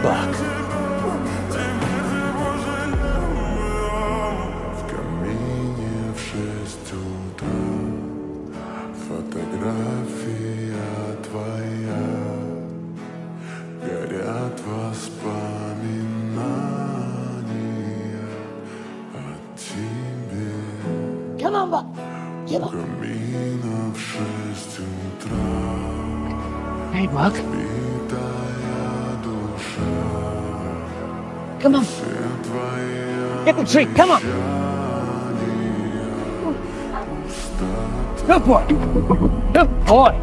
Fuck. В камине в 6 утра фотография твоя, горят воспоминания о тебе. Come on, Buck. Get В up. камине в 6 утра Hey, Buck. битая душа. Come on. Get the tree. Come on. Good boy. Good boy.